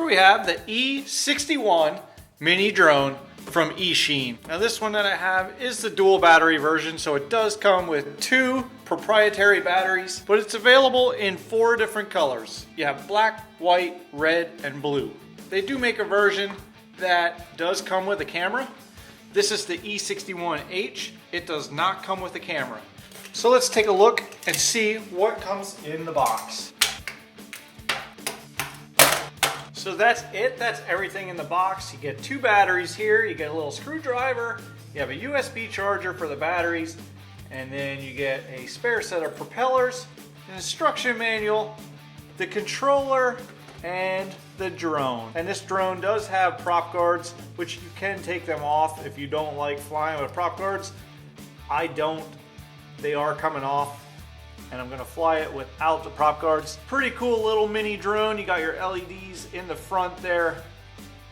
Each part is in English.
we have the E61 Mini Drone from Eachine. Now this one that I have is the dual battery version, so it does come with 2 proprietary batteries, but it's available in 4 different colors. You have black, white, red, and blue. They do make a version that does come with a camera. This is the E61H. It does not come with a camera. So let's take a look and see what comes in the box. So that's it, that's everything in the box. You get 2 batteries here, you get a little screwdriver, you have a USB charger for the batteries, and then you get a spare set of propellers, an instruction manual, the controller, and the drone. And this drone does have prop guards, which you can take them off if you don't like flying with prop guards. I don't. They are coming off, and I'm gonna fly it without the prop guards. Pretty cool little mini drone. You got your LEDs in the front there.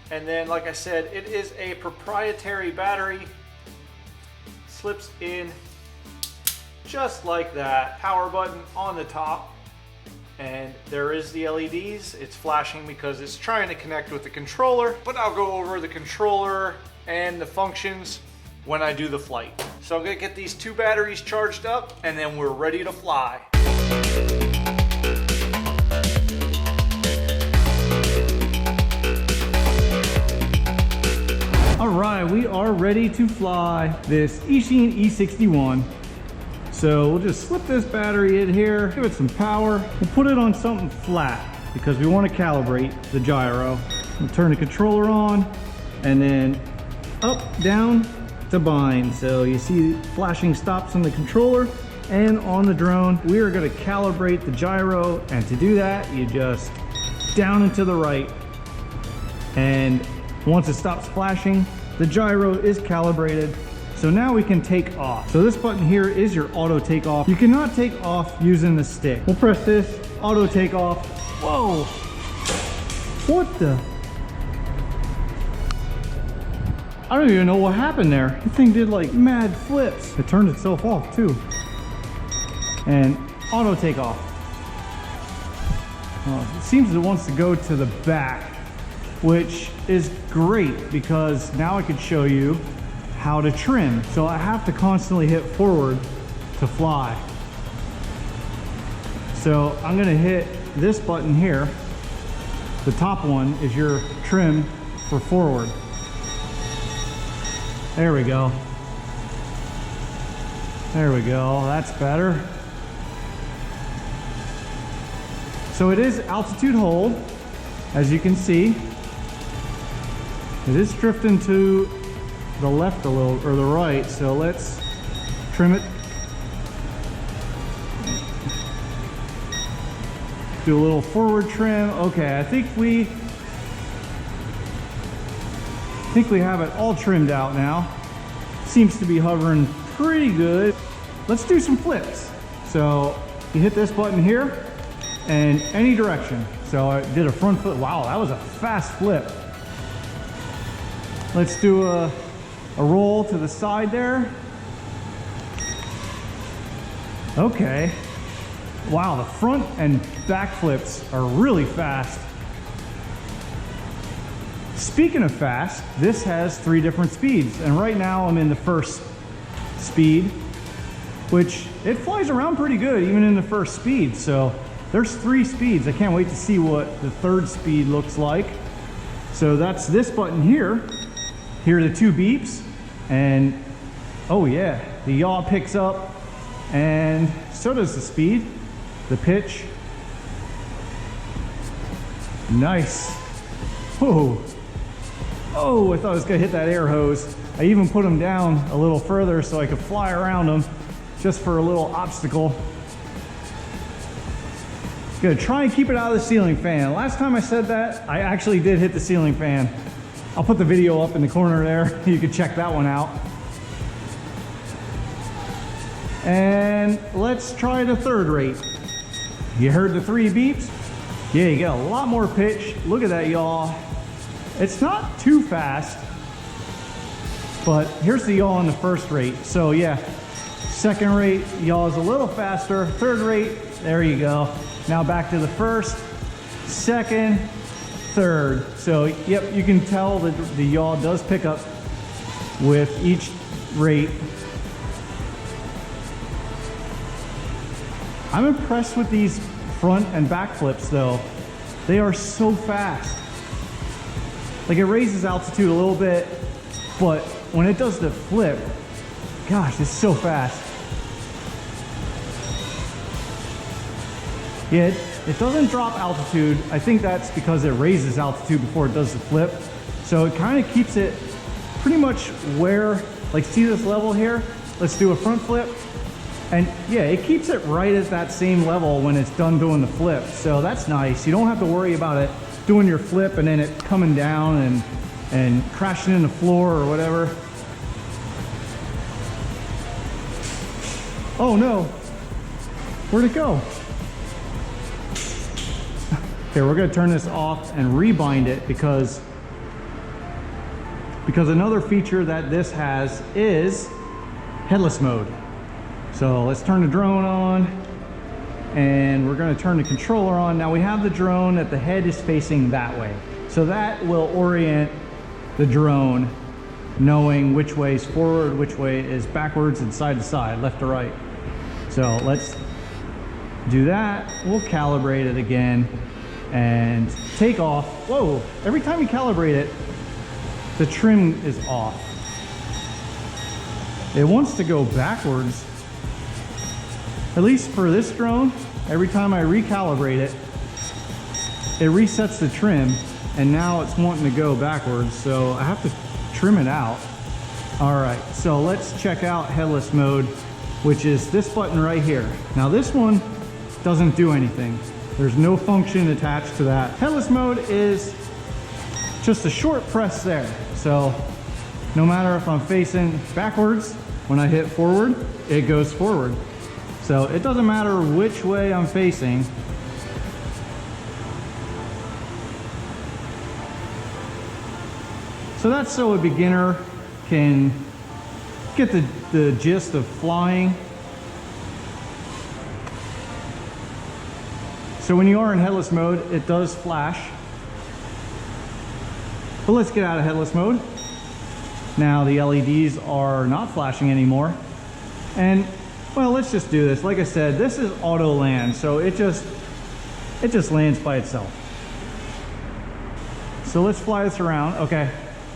And then, like I said, it is a proprietary battery. Slips in just like that. Power button on the top. And there is the LEDs. It's flashing because it's trying to connect with the controller, but I'll go over the controller and the functions when I do the flight. So I'm gonna get these 2 batteries charged up, and then we're ready to fly. All right, we are ready to fly this Eachine E61. So we'll just slip this battery in here, give it some power. We'll put it on something flat because we want to calibrate the gyro. We'll turn the controller on and then up, down to bind. So you see flashing stops on the controller and on the drone. We are going to calibrate the gyro, and to do that, you just down and to the right. And once it stops flashing, the gyro is calibrated. So now we can take off. So this button here is your auto takeoff. You cannot take off using the stick. We'll press this, auto takeoff. Whoa! What the? I don't even know what happened there. The thing did like mad flips. It turned itself off too. And auto takeoff. It seems it wants to go to the back, which is great because now I could show you how to trim. So I have to constantly hit forward to fly. So I'm gonna hit this button here. The top one is your trim for forward. There we go. There we go, that's better. So it is altitude hold, as you can see. It is drifting to the left a little, or the right, so let's trim it. Do a little forward trim. Okay, I think we have it all trimmed out now. Seems to be hovering pretty good. Let's do some flips. So you hit this button here and any direction. So I did a front flip. Wow, that was a fast flip. Let's do a roll to the side there. Okay. Wow, the front and back flips are really fast. Speaking of fast, this has 3 different speeds, and right now I'm in the first speed, which it flies around pretty good even in the first speed. So there's 3 speeds. I can't wait to see what the 3rd speed looks like. So that's this button here. Here are the 2 beeps, and oh yeah, the yaw picks up, and so does the speed, the pitch. Nice. Whoa. Oh, I thought I was gonna hit that air hose. I even put them down a little further so I could fly around them just for a little obstacle. Gonna try and keep it out of the ceiling fan. Last time I said that, I actually did hit the ceiling fan. I'll put the video up in the corner there. You can check that one out. And let's try the 3rd rate. You heard the 3 beeps? Yeah, you get a lot more pitch. Look at that yaw. It's not too fast, but here's the yaw on the 1st rate. So yeah, 2nd rate, yaw is a little faster. 3rd rate, there you go. Now back to the 1st, 2nd, third. So yep, you can tell that the yaw does pick up with each rate. I'm impressed with these front and back flips though. They are so fast. Like, it raises altitude a little bit, but when it does the flip, gosh, it's so fast. Yeah, it doesn't drop altitude. I think that's because it raises altitude before it does the flip. So it kind of keeps it pretty much where, like, see this level here? Let's do a front flip. And yeah, it keeps it right at that same level when it's done doing the flip. So that's nice. You don't have to worry about it doing your flip and then it coming down and crashing in the floor or whatever. Oh no, where'd it go? Okay, we're gonna turn this off and rebind it because another feature that this has is headless mode. So let's turn the drone on and we're gonna turn the controller on. Now we have the drone that the head is facing that way. So that will orient the drone knowing which way is forward, which way is backwards, and side to side, left to right. So let's do that. We'll calibrate it again and take off. Whoa, every time you calibrate it, the trim is off. It wants to go backwards. At least for this drone, every time I recalibrate it, it resets the trim, and now it's wanting to go backwards, so I have to trim it out. All right, so let's check out headless mode, which is this button right here. Now this one doesn't do anything. There's no function attached to that. Headless mode is just a short press there. So no matter if I'm facing backwards, when I hit forward, it goes forward. So it doesn't matter which way I'm facing. So that's so a beginner can get the gist of flying. So when you are in headless mode, it does flash. But let's get out of headless mode. Now the LEDs are not flashing anymore. And well, let's just do this. Like I said, this is auto land, so it just lands by itself. So let's fly this around. Okay.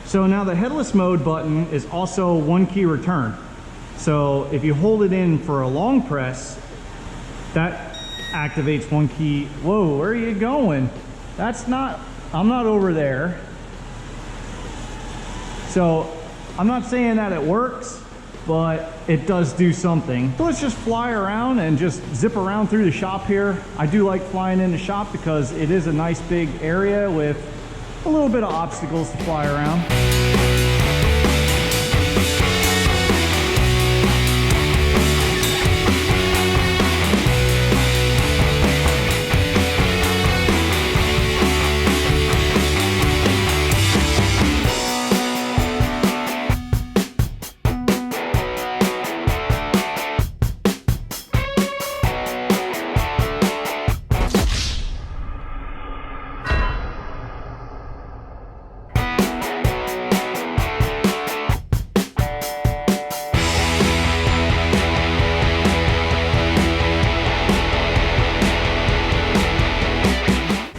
So now the headless mode button is also one key return. So if you hold it in for a long press, that activates one key. Whoa, where are you going? That's not, I'm not over there. So I'm not saying that it works, but it does do something. So let's just fly around and just zip around through the shop here. I do like flying in the shop because it is a nice big area with a little bit of obstacles to fly around.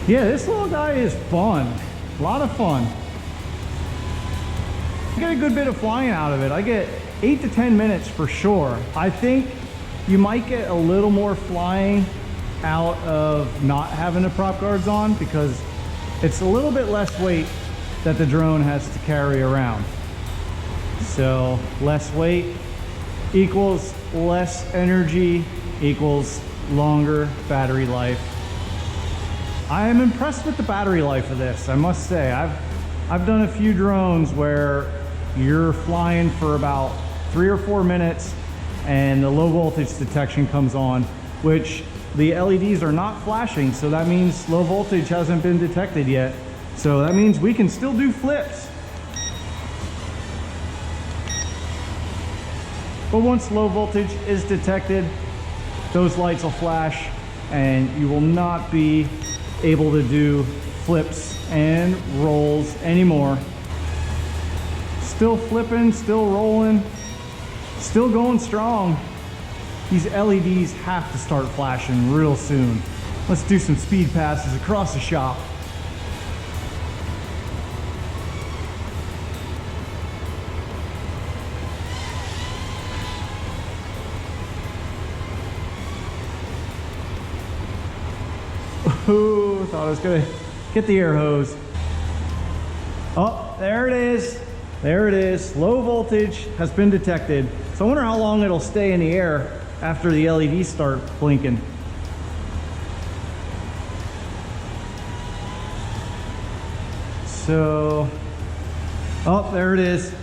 Yeah, this little guy is fun. A lot of fun. I get a good bit of flying out of it. I get 8 to 10 minutes for sure. I think you might get a little more flying out of not having the prop guards on because it's a little bit less weight that the drone has to carry around. So less weight equals less energy equals longer battery life. I am impressed with the battery life of this, I must say. I've done a few drones where you're flying for about 3 or 4 minutes and the low voltage detection comes on, which the LEDs are not flashing, so that means low voltage hasn't been detected yet. So that means we can still do flips. But once low voltage is detected, those lights will flash and you will not be able to do flips and rolls anymore. Still flipping, still rolling, still going strong. These LEDs have to start flashing real soon. Let's do some speed passes across the shop. Ooh, thought I was gonna get the air hose. Oh, there it is. There it is. Low voltage has been detected. So I wonder how long it'll stay in the air after the LEDs start blinking. So, oh, there it is.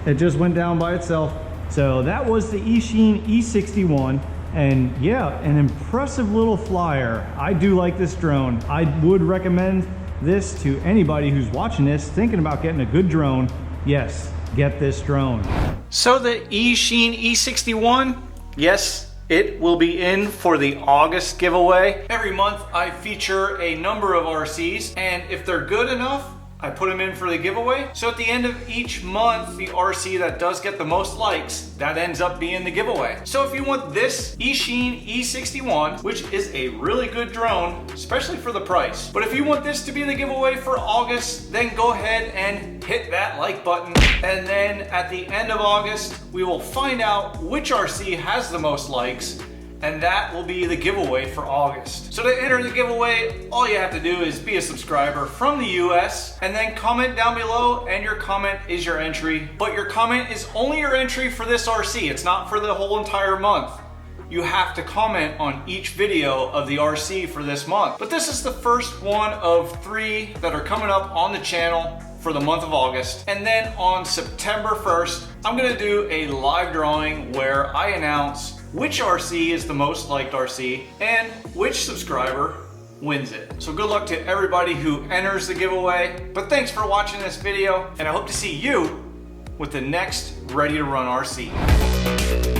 It just went down by itself. So that was the Eachine E61. And yeah, an impressive little flyer. I do like this drone. I would recommend this to anybody who's watching this, thinking about getting a good drone. Yes, get this drone. So the Eachine E61, yes, it will be in for the August giveaway. Every month I feature a number of RCs, and if they're good enough, I put them in for the giveaway. So at the end of each month, the RC that does get the most likes, that ends up being the giveaway. So if you want this Eachine E61, which is a really good drone, especially for the price, but if you want this to be the giveaway for August, then go ahead and hit that like button. And then at the end of August, we will find out which RC has the most likes, and that will be the giveaway for August. So to enter the giveaway, all you have to do is be a subscriber from the US and then comment down below, and your comment is your entry. But your comment is only your entry for this RC. It's not for the whole entire month. You have to comment on each video of the RC for this month. But this is the first one of 3 that are coming up on the channel for the month of August. And then on September 1st, I'm gonna do a live drawing where I announce which RC is the most liked RC and which subscriber wins it. So good luck to everybody who enters the giveaway. But thanks for watching this video, and I hope to see you with the next Ready to Run RC.